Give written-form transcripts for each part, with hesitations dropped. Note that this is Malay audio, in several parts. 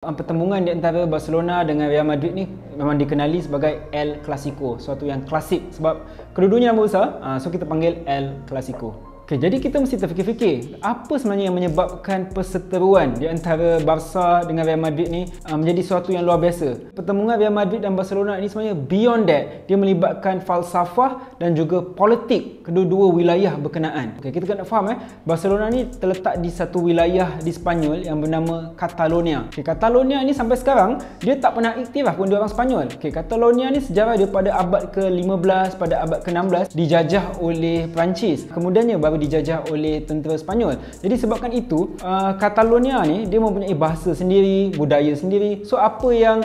Pertemuan di antara Barcelona dengan Real Madrid ni memang dikenali sebagai El Clasico, suatu yang klasik sebab kedua-duanya nama besar, so kita panggil El Clasico. Okay, jadi kita mesti terfikir-fikir apa sebenarnya yang menyebabkan perseteruan di antara Barca dengan Real Madrid ni menjadi suatu yang luar biasa. Pertemuan Real Madrid dan Barcelona ini sebenarnya beyond that, dia melibatkan falsafah dan juga politik kedua-dua wilayah berkenaan. Okay, kita kena faham Barcelona ni terletak di satu wilayah di Sepanyol yang bernama Catalonia. Okay, Catalonia ni sampai sekarang dia tak pernah iktiraf pun dia orang Sepanyol. Okay, Catalonia ni sejarah dia pada abad ke-15, pada abad ke-16 dijajah oleh Perancis. Kemudiannya baru dijajah oleh tentera Sepanyol. Jadi sebabkan itu Catalonia ni dia mempunyai bahasa sendiri, budaya sendiri. So apa yang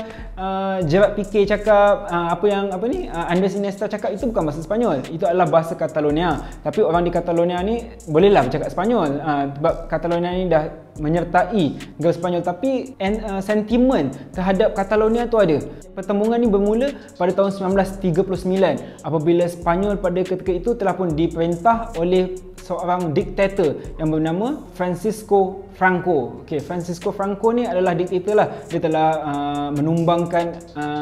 Gerard Piqué cakap, Andres Iniesta cakap itu bukan bahasa Sepanyol. Itu adalah bahasa Catalonia. Tapi orang di Catalonia ni bolehlah bercakap Sepanyol sebab Catalonia ni dah menyertai negara Sepanyol, tapi sentimen terhadap Catalonia tu ada. Pertemuan ni bermula pada tahun 1939 apabila Sepanyol pada ketika itu telah pun diperintah oleh seorang diktator yang bernama Francisco Franco. Okay, Francisco Franco ni adalah diktator lah. Dia telah menumbangkan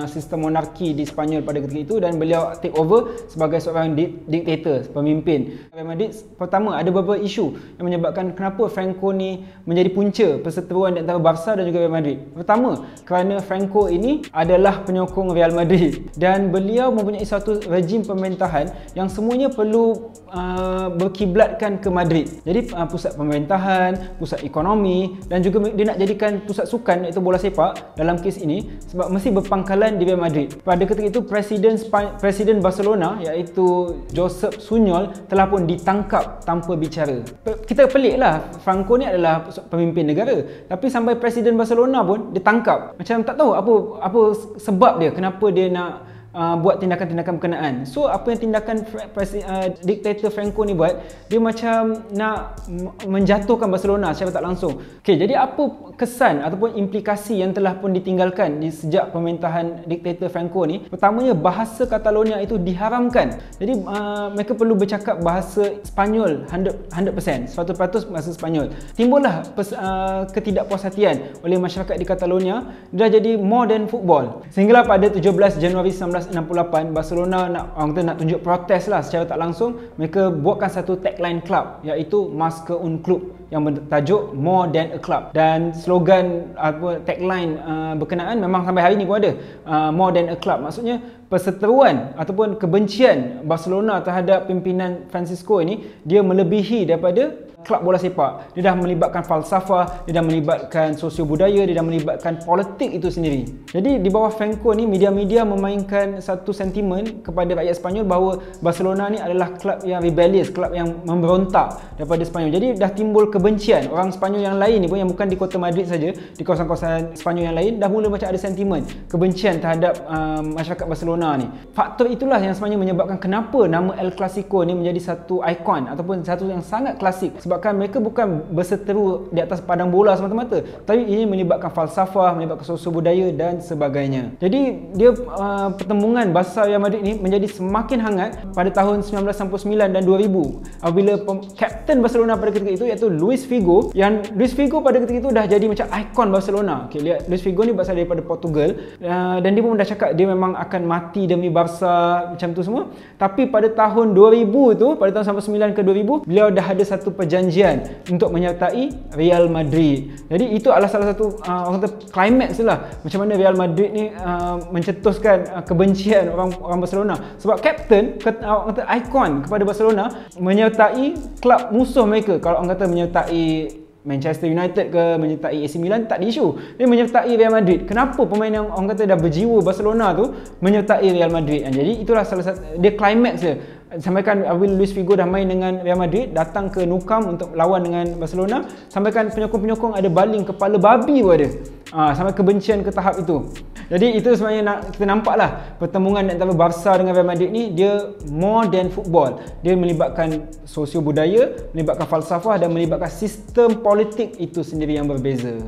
sistem monarki di Sepanyol pada ketika itu dan beliau take over sebagai seorang diktator, pemimpin. Real Madrid pertama ada beberapa isu yang menyebabkan kenapa Franco ni menjadi punca perseteruan di antara Barca dan juga Real Madrid. Pertama, kerana Franco ini adalah penyokong Real Madrid dan beliau mempunyai satu rejim pemerintahan yang semuanya perlu berkiblatkan ke Madrid. Jadi pusat pemerintahan, pusat ekonomi dan juga dia nak jadikan pusat sukan iaitu bola sepak dalam kes ini sebab mesti berpangkalan di Real Madrid. Pada ketika itu Presiden Barcelona iaitu Josep Sunyol telah pun ditangkap tanpa bicara. Kita peliklah, Franco ni adalah pemimpin negara tapi sampai Presiden Barcelona pun ditangkap. Macam tak tahu apa sebab dia, kenapa dia nak buat tindakan-tindakan berkenaan. So apa yang tindakan diktator Franco ni buat, dia macam nak menjatuhkan Barcelona secara tak langsung. Okay, jadi apa kesan ataupun implikasi yang telah pun ditinggalkan di sejak pemerintahan diktator Franco ni? Pertamanya, bahasa Catalonia itu diharamkan. Jadi mereka perlu bercakap bahasa Sepanyol 100%, 100% bahasa Sepanyol. Timbullah ketidakpuashatian oleh masyarakat di Catalonia, dah jadi modern football. Sehinggalah pada 17 Januari 1968 Barcelona nak tunjuk protes lah secara tak langsung. Mereka buatkan satu tagline club iaitu Más que un club yang bertajuk More than a club, dan slogan tagline berkenaan memang sampai hari ni pun ada, More than a club. Maksudnya perseteruan ataupun kebencian Barcelona terhadap pimpinan Francisco ini dia melebihi daripada klub bola sepak. Dia dah melibatkan falsafah, dia dah melibatkan sosio budaya, dia dah melibatkan politik itu sendiri. Jadi di bawah Franco ni media-media memainkan satu sentimen kepada rakyat Sepanyol bahawa Barcelona ni adalah klub yang rebellious, klub yang memberontak daripada Sepanyol. Jadi dah timbul kebencian. Orang Sepanyol yang lain ni pun, yang bukan di kota Madrid saja, di kawasan-kawasan Sepanyol yang lain dah mula macam ada sentimen kebencian terhadap masyarakat Barcelona ni. Faktor itulah yang sebenarnya menyebabkan kenapa nama El Clasico ni menjadi satu ikon ataupun satu yang sangat klasik. Sebabkan mereka bukan berseteru di atas padang bola semata-mata, tapi ini melibatkan falsafah, melibatkan sosio budaya dan sebagainya. Jadi dia pertemuan Barca Real Madrid ni menjadi semakin hangat pada tahun 1999 dan 2000 apabila kapten Barcelona pada ketika itu iaitu Luis Figo, yang Luis Figo pada ketika itu dah jadi macam ikon Barcelona. Okay, lihat, Luis Figo ni berasal daripada Portugal dan dia pun dah cakap dia memang akan mati demi Barca macam tu semua. Tapi pada tahun 2000 tu, pada tahun 1999 ke 2000, beliau dah ada satu perjanjian untuk menyertai Real Madrid. Jadi itu adalah salah satu orang kata climax lah macam mana Real Madrid ni mencetuskan kebencian orang Barcelona sebab kapten orang kata ikon kepada Barcelona menyertai klub musuh mereka. Kalau orang kata menyertai Manchester United ke, menyertai AC Milan, tak ada isu. Dia menyertai Real Madrid. Kenapa pemain yang orang kata dah berjiwa Barcelona tu menyertai Real Madrid? Jadi itulah salah satu dia climax dia. Sampaikan apabila Luis Figo dah main dengan Real Madrid, datang ke Nou Camp untuk lawan dengan Barcelona, sampaikan penyokong-penyokong ada baling kepala babi pun ada. Sampai kebencian ke tahap itu. Jadi itu sebenarnya kita nampaklah pertemuan antara Barca dengan Real Madrid ni dia more than football. Dia melibatkan sosio budaya, melibatkan falsafah dan melibatkan sistem politik itu sendiri yang berbeza.